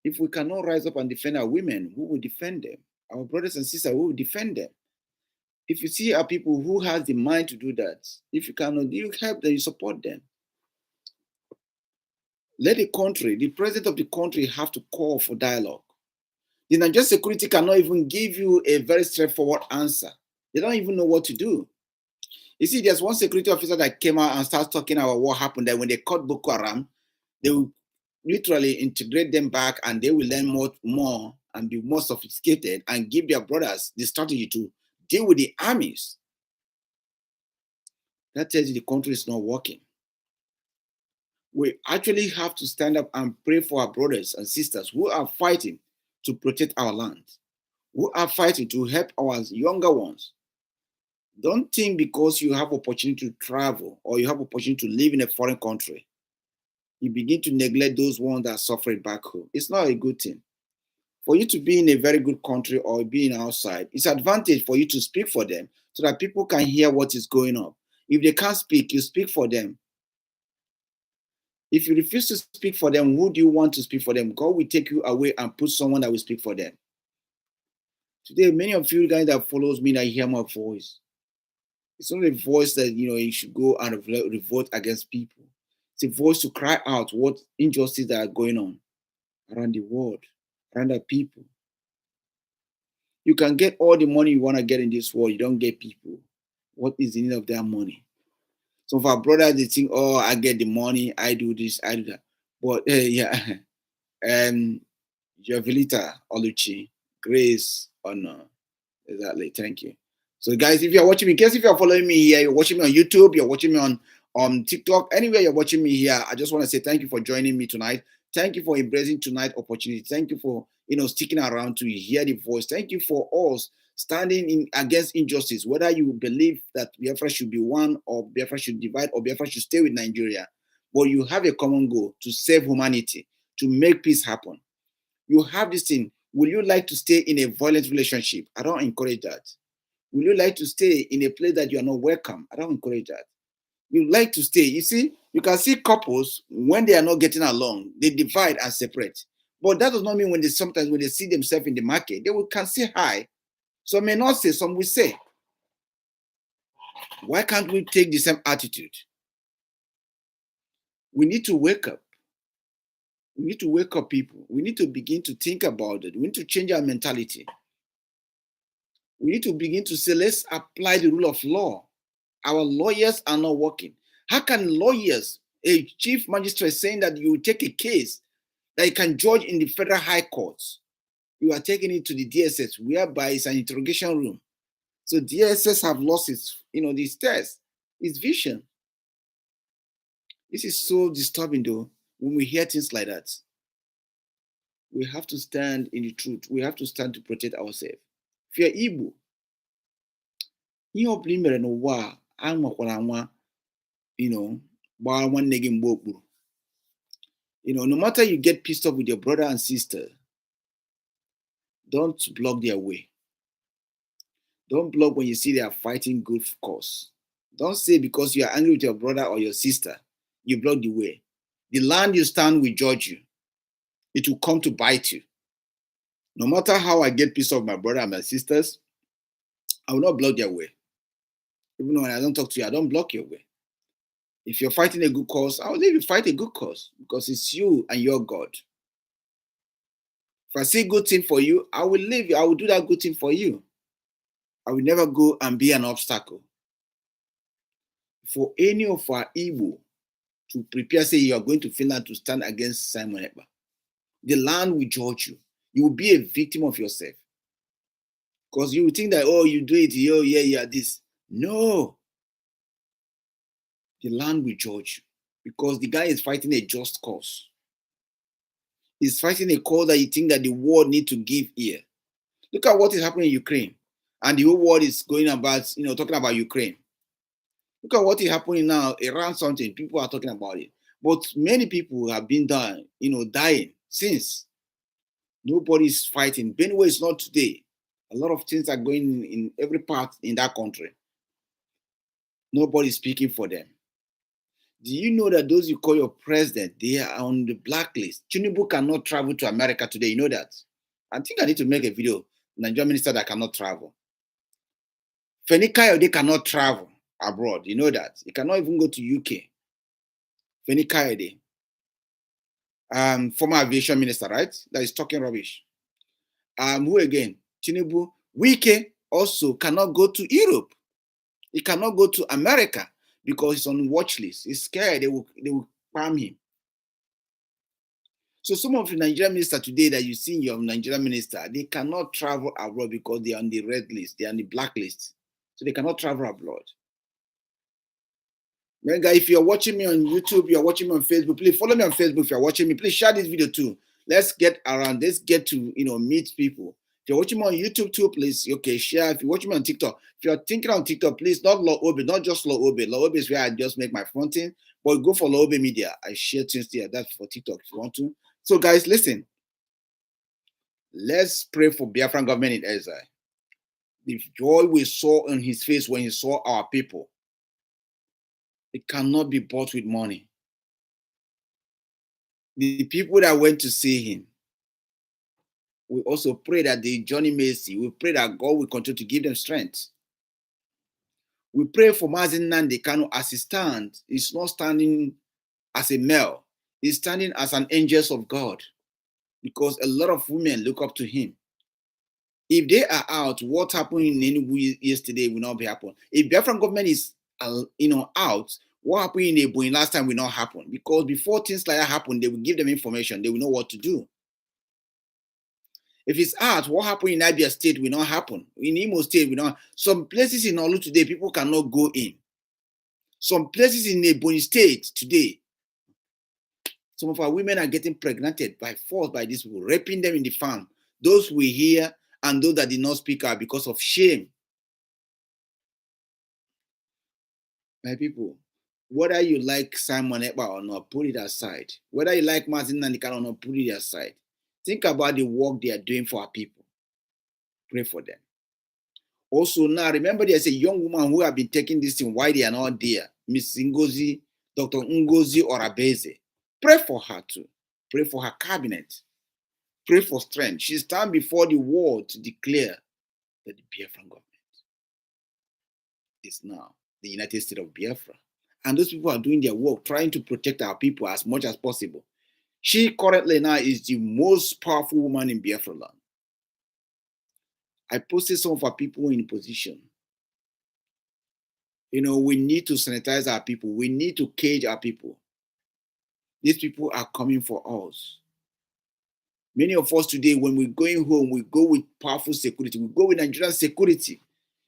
If we cannot rise up and defend our women, who will defend them? Our brothers and sisters, who will defend them? If you see our people who has the mind to do that, if you cannot, you help them, you support them. Let the country, the president of the country, have to call for dialogue. The Nigerian security cannot even give you a very straightforward answer. They don't even know what to do. You see, there's one security officer that came out and started talking about what happened, that when they caught Boko Haram, they will literally integrate them back and they will learn more and be more sophisticated and give their brothers the strategy to deal with the armies. That tells you the country is not working. We actually have to stand up and pray for our brothers and sisters who are fighting to protect our land, who are fighting to help our younger ones. Don't think because you have opportunity to travel or you have opportunity to live in a foreign country, you begin to neglect those ones that are suffering back home. It's not a good thing. For you to be in a very good country or being outside, it's advantage for you to speak for them so that people can hear what is going on. If they can't speak, you speak for them. If you refuse to speak for them, who do you want to speak for them? God will take you away and put someone that will speak for them. Today, many of you guys that follows me that hear my voice, it's not a voice that you should go and revolt against people. It's a voice to cry out what injustices that are going on around the world, around the people. You can get all the money you want to get in this world, you don't get people. What is the need of their money? Some of our brothers, they think, oh, I get the money, I do this, I do that. But yeah, Jovelita Oluchi, grace, honor. Exactly. Thank you. So, guys, if you're watching me, guess if you're following me here, you're watching me on YouTube, you're watching me on TikTok, anywhere you're watching me here, I just want to say thank you for joining me tonight. Thank you for embracing tonight's opportunity. Thank you for sticking around to hear the voice. Thank you for us standing in against injustice. Whether you believe that Biafra should be one, or Biafra should divide, or Biafra should stay with Nigeria, but you have a common goal to save humanity, to make peace happen. You have this thing. Will you like to stay in a violent relationship? I don't encourage that. Will you like to stay in a place that you are not welcome? I don't encourage that. You like to stay. You see, you can see couples when they are not getting along, they divide and separate. But that does not mean sometimes when they see themselves in the market, can say hi. Some may not say, some will say. Why can't we take the same attitude? We need to wake up. We need to wake up, people. We need to begin to think about it. We need to change our mentality. We need to begin to say, let's apply the rule of law. Our lawyers are not working. How can lawyers, a chief magistrate saying that you take a case that you can judge in the federal high courts, you are taking it to the DSS, whereby it's an interrogation room. So DSS have lost this test, its vision. This is so disturbing though, when we hear things like that. We have to stand in the truth. We have to stand to protect ourselves. If you're Igbo, no matter you get pissed off with your brother and sister, don't block their way. Don't block when you see they are fighting good cause. Don't say because you are angry with your brother or your sister, you block the way. The land you stand will judge you. It will come to bite you. No matter how I get pissed off my brother and my sisters, I will not block their way. Even when I don't talk to you, I don't block your way. If you're fighting a good cause, I will let you fight a good cause because it's you and your God. If I see a good thing for you, I will leave you. I will do that good thing for you. I will never go and be an obstacle. For any of our Igbo to prepare, say you are going to Finland to stand against Simon Ekpa, the land will judge you. You will be a victim of yourself. Because you will think that, oh, you do it, oh, yeah, this. No. The land will judge you. Because the guy is fighting a just cause. He's fighting a cause that you think that the world need to give ear. Look at what is happening in Ukraine. And the whole world is going about, talking about Ukraine. Look at what is happening now around something. People are talking about it. But many people have been dying since. Nobody is fighting. Benue is not today. A lot of things are going in every part in that country. Nobody is speaking for them. Do you know that those you call your president, they are on the blacklist? Tinubu cannot travel to America today. You know that? I think I need to make a video. Nigerian minister that cannot travel. Feni-Kayode cannot travel abroad. You know that? He cannot even go to UK. Feni-Kayode. Former aviation minister, right? That is talking rubbish. Who again? Tinubu. Wike also cannot go to Europe. He cannot go to America because he's on watch list. He's scared they will palm him. So some of the Nigerian ministers today that you see in your Nigerian minister, they cannot travel abroad because they are on the red list, they are on the black list. So they cannot travel abroad. Man, guys, if you're watching me on YouTube, you're watching me on Facebook, please follow me on Facebook. If you're watching me, please share this video too. Let's get around. Let's get to meet people. If you're watching me on YouTube too, please, okay, share. If you're watching me on TikTok, if you're thinking on TikTok, please, not Obe, not just Obe. Obe is where I just make my front end, but go for Obe Media. I share things there. That's for TikTok if you want to. So, guys, listen. Let's pray for Biafran government in exile. The joy we saw on his face when he saw our people, it cannot be bought with money. The people that went to see him, we also pray that they journey mercy. We pray that God will continue to give them strength. We pray for Mazi Njoku as he stands. He's not standing as a male. He's standing as an angel of God, because a lot of women look up to him. If they are out, what happened in Enugu yesterday will not be happen. If Biafran government is out, what happened in Ebonyi last time will not happen, because before things like that happen, they will give them information. They will know what to do. If it's out, what happened in Abia State will not happen. In Imo State, will not. Some places in Olu today, people cannot go in. Some places in Ebonyi State today, some of our women are getting pregnanted by force by these people, raping them in the farm. Those we hear and those that did not speak out because of shame. My people, whether you like Simon Ekpa or not, put it aside. Whether you like Mazi Njoku or not, put it aside. Think about the work they are doing for our people. Pray for them. Also, now remember, there's a young woman who have been taking this thing why they are not there. Miss Ngozi, Dr. Ngozi Orabeze. Pray for her too. Pray for her cabinet. Pray for strength. She stands before the world to declare that the Biafran government is now the United States of Biafra. And those people are doing their work, trying to protect our people as much as possible. She currently now is the most powerful woman in Biafra land. I posted some of our people in position. We need to sanitize our people. We need to cage our people. These people are coming for us. Many of us today, when we're going home, we go with powerful security. We go with Nigerian security.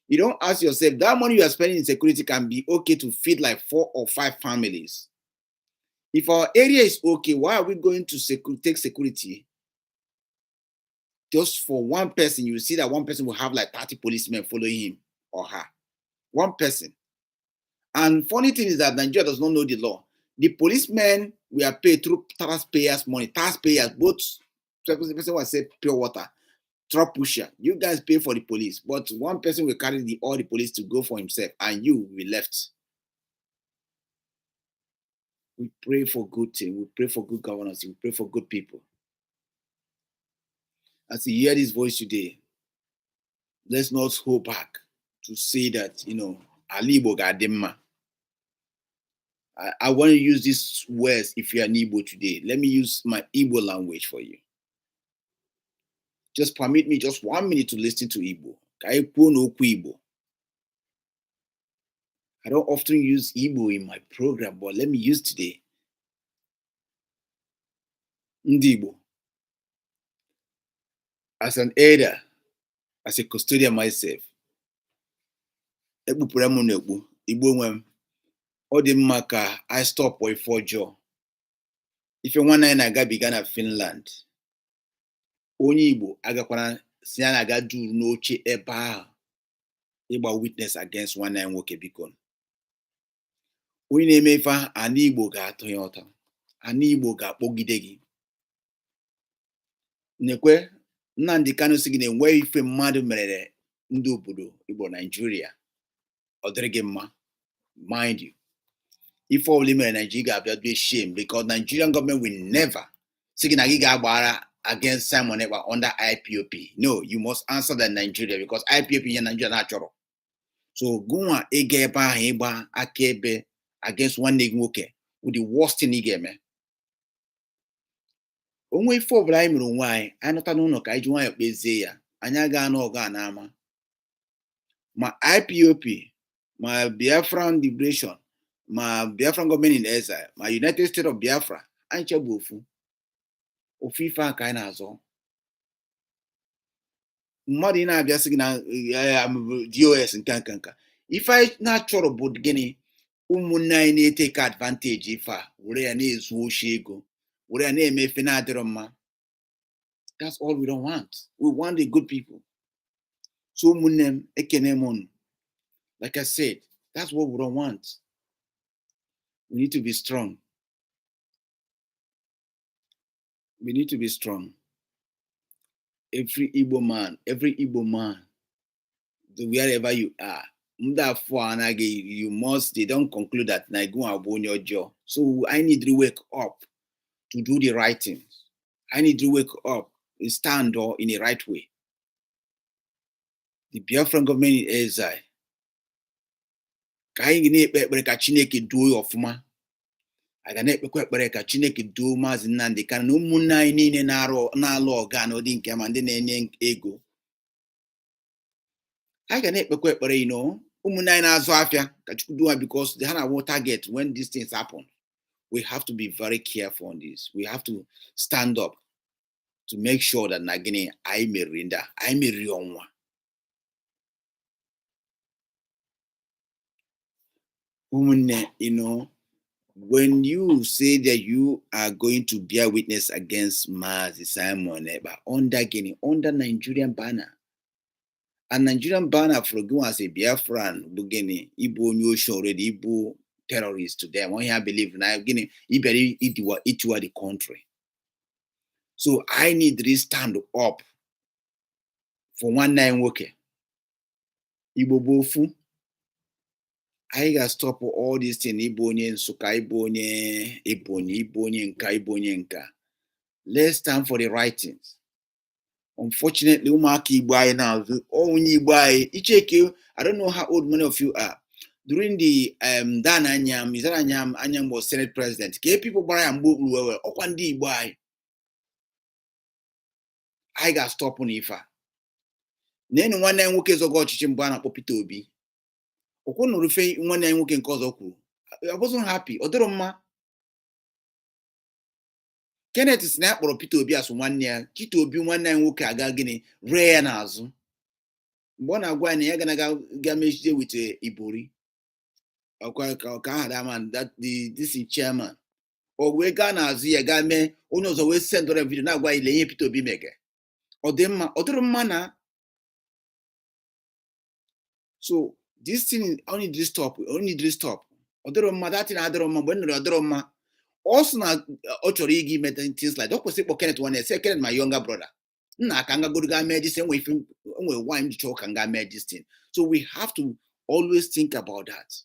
You don't ask yourself, that money you are spending in security can be okay to feed like 4 or 5 families. If our area is okay, why are we going to take security just for one person? You see that one person will have like 30 policemen following him or her. One person. And funny thing is that Nigeria does not know the law. The policemen were paid through taxpayers' money. Taxpayers, both the person will say pure water, truck pusher. You guys pay for the police, but one person will carry all the police to go for himself, and you will be left. We pray for good things. We pray for good governance. We pray for good people. As you hear this voice today, let's not hold back to say that, Alibo Gadema. I want to use these words if you're an Igbo today. Let me use my Igbo language for you. Just permit me just 1 minute to listen to Igbo. I don't often use Igbo in my program, but let me use today. Ndi Igbo. As an elder, as a custodian myself, Igbo nwem. Ọ dị mma ka I stop for ife ọjọọ. Ife nwanne anyị na-agabiga na Finland, onye Igbo agakwana si ya na-aga duru n'oche ebe ahụ ịgba witness against nwanne anyị nwoke. Biko, onye na-eme ife ahụ, ana Igbo ga-atụ ya ụta, ana Igbo ga-akpọgide gị. Nekwe Nnamdi Kanu sị gị na enweghị ife mmadụ mere ndị obodo Igbo Nigeria ọ dịrị gị mma. Mind you, if all women in Nigeria will be shame, because Nigerian government will never say against Simon Ekpa under IPOP. No, you must answer that Nigeria, because IPOP in Nigeria natural. So go on akebe against one nigga with the worst thing he gave me. Only for Blind why I not know Kajuan Bezea, Anyaga no Ganama. My IPOP, my Biafran liberation, my Biafran government in exile, my United States of Biafra, Ancha Bufu, Ofifa Kainazo. Madina Biasigna, I'm DOS and Kankanka. If I natural about Guinea, Umunai take advantage if I were an is Wushego, were a name if another ma. That's all we don't want. We want the good people. So munem ekenemon. Like I said, that's what we don't want. We need to be strong. We need to be strong. Every Igbo man, wherever you are, you must, they don't conclude that your job. So I need to wake up to do the right things. I need to wake up and stand in the right way. The Biafran government in exile. Ka anyị na-ekpe ekpere ka Chineke duo ya ọfụma. A ga na-ekpekwa ekpere ka Chineke duo Mazi Nnamdi Kanu na ụmụnne anyị niile na-alụ ọga na ụdị nke ma ndị na-enye ego. I ga na-ekpekwa ekpere ụmụnne anyị na-azụ afịa ka Chukwu duo ha, because they have a target when these things happen. We have to be very careful on this. We have to stand up to make sure that Nagini I merinda, I merionwa. When you say that you are going to bear witness against Mazi Simon Ekpa under Nigerian banner, and Nigerian banner for going as a Biafran, Bugini, Ibo New Show already, Ibo terrorists to them. When you believe now, it were the country. So I need to stand up for 19 worker. Ibo bofu. I gotta stop all these things. Ibonye, Nsuka, Ibonye, Nka. Let's stand for the right things. Unfortunately, now, I don't know how old many of you are. During the Dan Anyam, is that Anyam was Senate President. People buy and book I got stop on Ifa. Then one name workers go chichimbana popito bi. Okono rufe one name working cause oku. I wasn't happy. Odoroma. Kenneth snap or pito bi as 1 year. Kito bi 1 name worker agagini rare nazu. Bona gwan ya gonna gamage with Ibori. That this is chairman. Or we gana zi game onos always send on a video now why lay pito bi mega. Or them other manner. So this thing only this stop. Other that in other when other also na ochorigi met things like don't say Kenneth one second my younger brother. Na kanga good guy made this same way wine talk and guy made this thing. So we have to always think about that.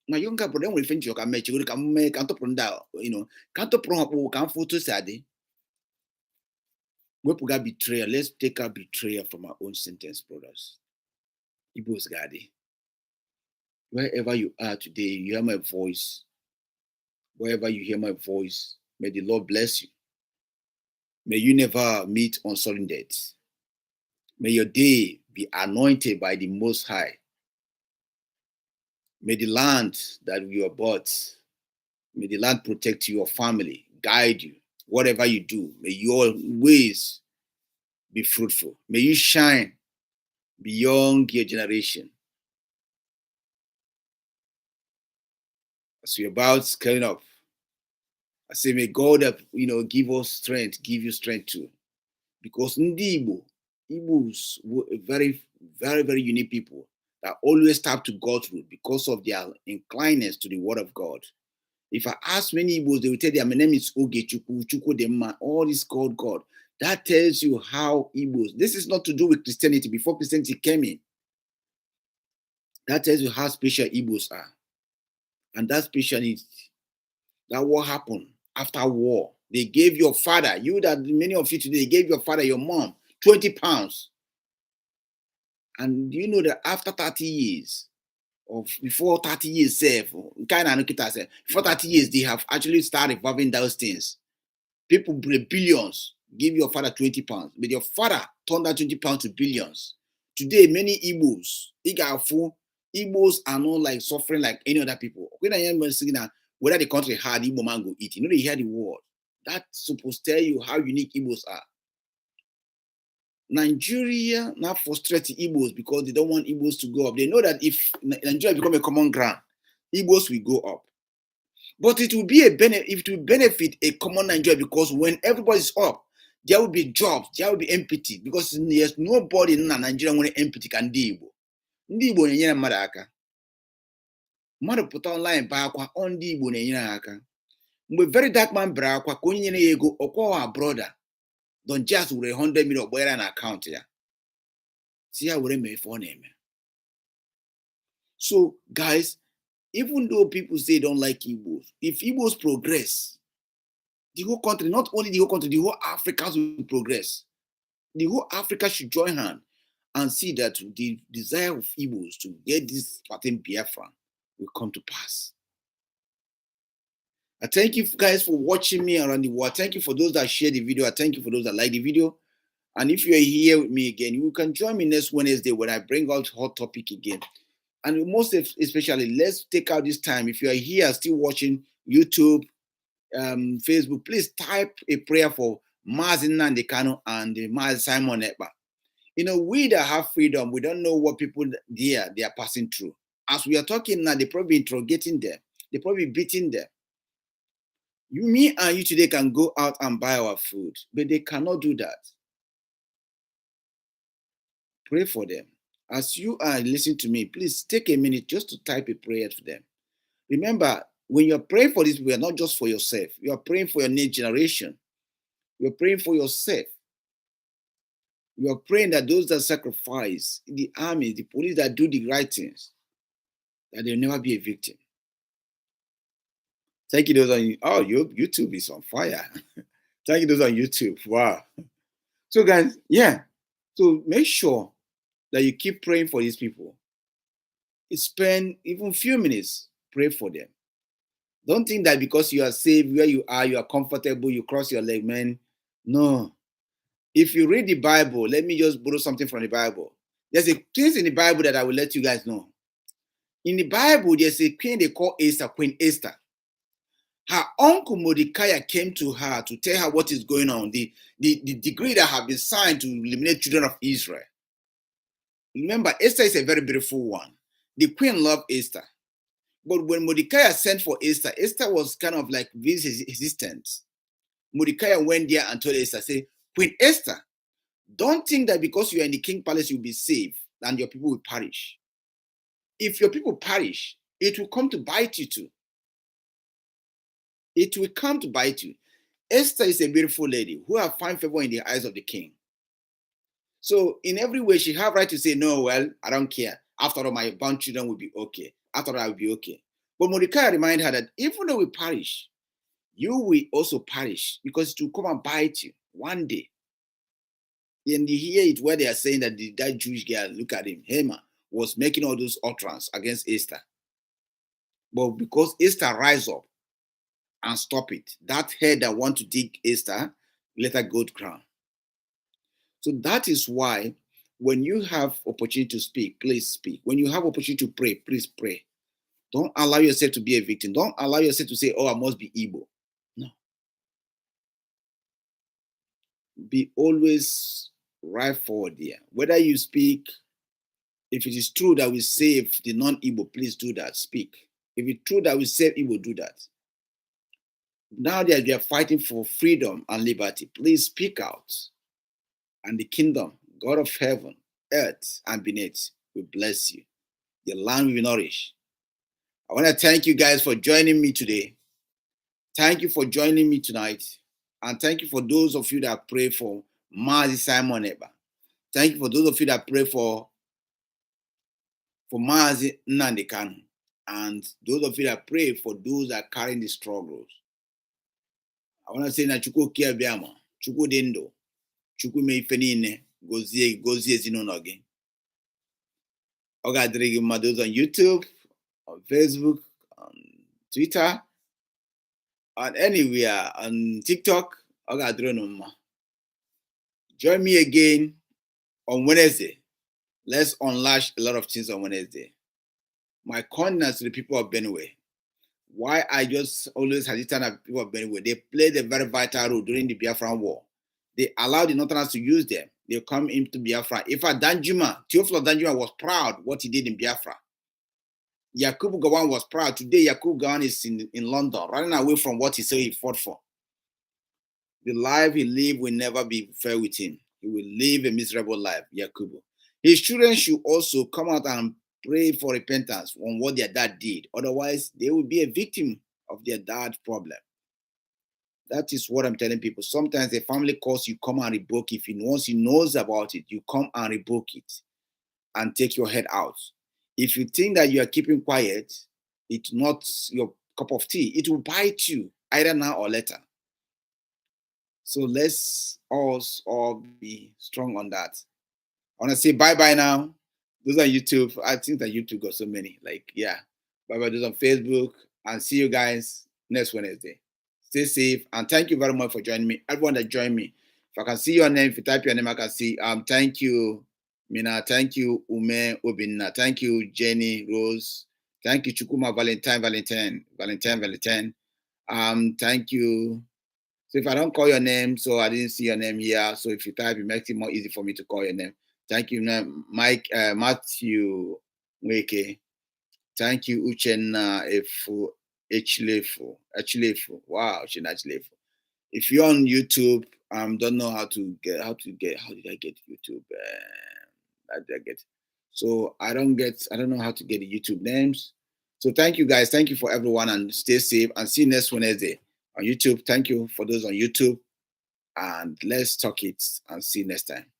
My younger brother will think you can make you can make can't that can't can't photo sadi. We got betrayal. Let's take our betrayal from our own sentence, brothers. Ibo's Gadi. Wherever you are today, you hear my voice. Wherever you hear my voice, may the Lord bless you. May you never meet on sudden death. May your day be anointed by the Most High. May the land that you are bought, may the land protect your family, guide you. Whatever you do, may your ways be fruitful. May you shine beyond your generation. As we're about scaling up, I say, may God, give us strength, give you strength too. Because Igbos were very, very, very unique people that always tap to God's root because of their inclinedness to the word of God. If I ask many Igbos, they will tell you, my name is Oge Chuku Dema, all is called God. That tells you how Igbos, this is not to do with Christianity, before Christianity came in. That tells you how special Igbos are. And that special is that what happened after war. They gave your father, many of you today, they gave your father, your mom, 20 pounds. And you know that after 30 years, or before 30 years, before 30 years, they have actually started revolving those things. People, billions, give your father 20 pounds. But your father turned that 20 pounds to billions. Today, many Igbos are not like suffering like any other people. When I am saying that whether the country hard, Igbo man go eat. They hear the word. That's supposed to tell you how unique Igbos are. Nigeria now frustrated Igbos because they don't want Igbos to go up. They know that if Nigeria become a common ground, Igbos will go up. But it will be it will benefit a common Nigeria because when everybody's up, there will be jobs, there will be empathy, because there's nobody in Nigeria when empathy can deal. Ndi Igbo na-enyere mmadụ aka. Mmadụ pụta online baa akwa, ọ ndị Igbo na-enyere aka. Mgbe very dark man bere akwa ka onye nyere ya ego, ọkwa brother don just were 100 million gbara na account ya. Si ya were mee ife ọ na-eme. So guys, even though people say they don't like Igbos, if Igbos progress, the whole country, not only the whole country, the whole Africa will progress. The whole Africa should join hands and see that the desire of Igbos to get this certain Biafra will come to pass. I thank you guys for watching me around the world. Thank you for those that share the video. I thank you for those that like the video. And if you are here with me again, you can join me next Wednesday when I bring out hot topic again. And most especially, let's take out this time. If you are here still watching YouTube, Facebook, please type a prayer for Mazi Njoku and Mazi Simon Ekpa. You know, we that have freedom, we don't know what people there they are passing through. As we are talking now, they probably interrogating them. They probably beating them. Me and you today can go out and buy our food, but they cannot do that. Pray for them. As you are listening to me, please take a minute just to type a prayer for them. Remember, when you're praying for these people, not just for yourself. You are praying for your next generation. You're praying for yourself. You are praying that those that sacrifice, the army, the police that do the right things, that they'll never be a victim. Thank you, those on YouTube is on fire. Thank you, those on YouTube. Wow. So, guys, yeah. So make sure that you keep praying for these people. Spend even a few minutes, pray for them. Don't think that because you are safe where you are comfortable, you cross your leg, man. No. If you read the Bible, let me just borrow something from the Bible. There's a place in the Bible that I will let you guys know. In the Bible, there's a queen they call Esther, Queen Esther. Her uncle Mordecai came to her to tell her what is going on, the decree that have been signed to eliminate children of Israel. Remember, Esther is a very beautiful one. The queen loved Esther. But when Mordecai sent for Esther, Esther was kind of like resistant. Mordecai went there and told Esther, say, Queen Esther, don't think that because you are in the king palace, you'll be safe and your people will perish. If your people perish, it will come to bite you too. It will come to bite you. Esther is a beautiful lady who has found favor in the eyes of the king. So in every way, she have right to say, no, well, I don't care. After all, my born children will be okay. After all, I will be okay. But Mordecai reminded her that even though we perish, you will also perish because it will come and bite you one day. And you hear it where they are saying that that Jewish girl, look at him, Haman, was making all those utterances against Esther. But because Esther rise up and stop it, that head that want to dig Esther, let her go to crown. So that is why when you have opportunity to speak, please speak. When you have opportunity to pray, please pray. Don't allow yourself to be a victim. Don't allow yourself to say, oh, I must be Igbo. No. Be always right forward there. Whether you speak, if it is true that we save the non-Igbo, please do that. Speak. If it's true that we save Igbo, do that. Now that we are fighting for freedom and liberty, please speak out. And the kingdom, God of heaven, earth, and beneath will bless you. Your land will be nourished. I want to thank you guys for joining me today. Thank you for joining me tonight. And thank you for those of you that pray for Mazi Simon Ekpa. Thank you for those of you that pray for Mazi Njoku. And those of you that pray for those that are carrying the struggles. I want to say na Chukwu Kiabiama, Chukwu Dindo, Chukwu me Finine, gozie ezinụlọ gị. Ọ ga-adịrị gị mma those on YouTube, on Facebook, on Twitter, and anywhere, on TikTok. Ọ ga-adịrị unu mma. Join me again on Wednesday. Let's unlash a lot of things on Wednesday. My condolence to the people of Benue. Why I just always hesitate at people of Benue. They played a very vital role during the Biafran war. They allowed the Northerners to use them. They come into Biafra. In fact, Theophilus Danjuma was proud what he did in Biafra. Yakubu Gowon was proud. Today, Yakubu Gowon is in London, running away from what he said he fought for. The life he lived will never be fair with him. He will live a miserable life, Yakubu. His children should also come out and pray for repentance on what their dad did. Otherwise, they will be a victim of their dad's problem. That is what I'm telling people. Sometimes the family calls you, come and rebuke it. Once he knows about it, you come and rebuke it and take your head out. If you think that you are keeping quiet, it's not your cup of tea. It will bite you either now or later. So let's all be strong on that. I want to say bye-bye now. Those on YouTube. I think that YouTube got so many. Like, yeah. Bye-bye. Those on Facebook. And see you guys next Wednesday. Stay safe. And thank you very much for joining me. Everyone that joined me. If I can see your name, if you type your name, I can see. Thank you, Mina. Thank you, Ume Obinna. Thank you, Jenny Rose. Thank you, Chukuma Valentine. Thank you. So if I don't call your name, so I didn't see your name here. So if you type, it makes it more easy for me to call your name. Thank you, Mike, Matthew Weke. Thank you, Uchenna Echlefu. Wow, Uchenna Echlefu. If you're on YouTube, don't know how did I get YouTube? How did I get? So I don't know how to get the YouTube names. So thank you guys. Thank you for everyone and stay safe and see you next Wednesday on YouTube. Thank you for those on YouTube and let's talk it and see you next time.